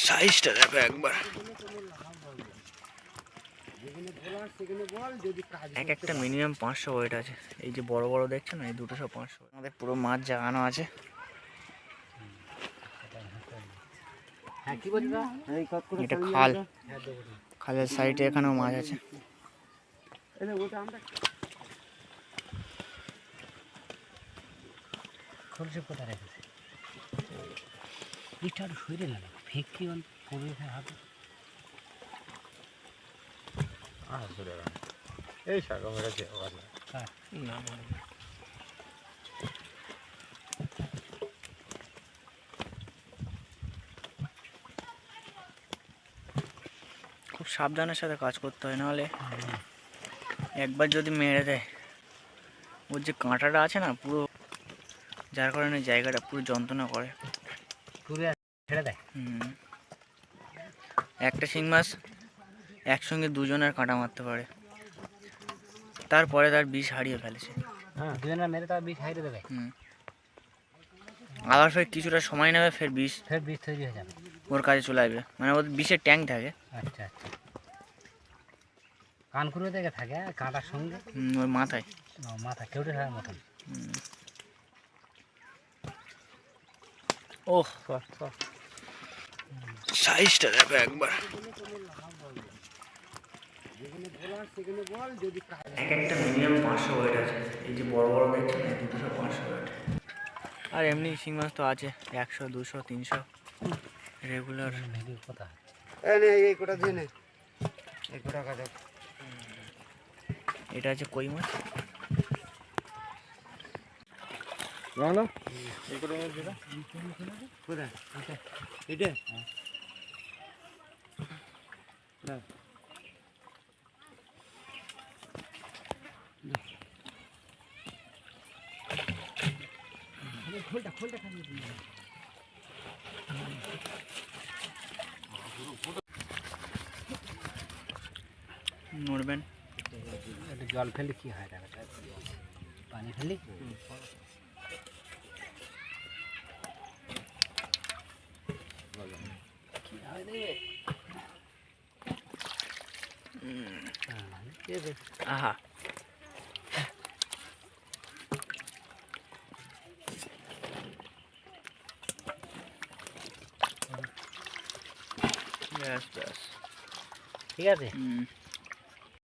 সাইজটা দেখো একবার, এক একটা মিনিমাম 500 ওয়েট আছে। এই যে বড় বড় দেখছেন না, এই দুটো সব 500। আমাদের পুরো মাছ জাগানো আছে। এটা খাল, খালের সাইডে এখানেও মাছ আছে। কোথায় রেখেছে এটা সরে না ফেঁকি পড়ে হাতে এই শাখা মেরেছে না খুব সাবধানের সাথে কাজ করতে হয়, নাহলে একবার যদি মেরে দেয়, ওর যে কাঁটাটা আছে না পুরো, যার কারণে জায়গাটা পুরো যন্ত্রণা করে, ছেড়ে দেয়। একটা শিং মাছ একসঙ্গে দুজনের কাঁটা মারতে পারে, তারপরে তার বিষ হারিয়ে ফেলেছে। হ্যাঁ, দুজনের মেরে তার বিষ হারিয়ে দেবে। আবার ফের কিছুটা সময় নেবে, ফের বিষ তৈরি হয়ে যাবে, ওর কাছে চলে আসবে। মানে ওর বিষের ট্যাঙ্ক থাকে। আচ্ছা আচ্ছা, কানকুড়ো থেকে থাকে কাঁটার সঙ্গে ওর মাথায়, মাথা কেউটে থাকার মতন। ওহ সাইজটা দেখো একবার, এক একটা মিনিমাম 500 ওয়েট আছে। এই যে বড় বড় দেখছেন না, দুটো 500 ওয়েট। আর এমনি শিং মাছ তো আছে 100, 200, 300 রেগুলার। এটা আছে কই মাছ। নড়বেন, জল ফেলে কি হয়, পানি ফেলি আহা ব্যাস ব্যাস, ঠিক আছে।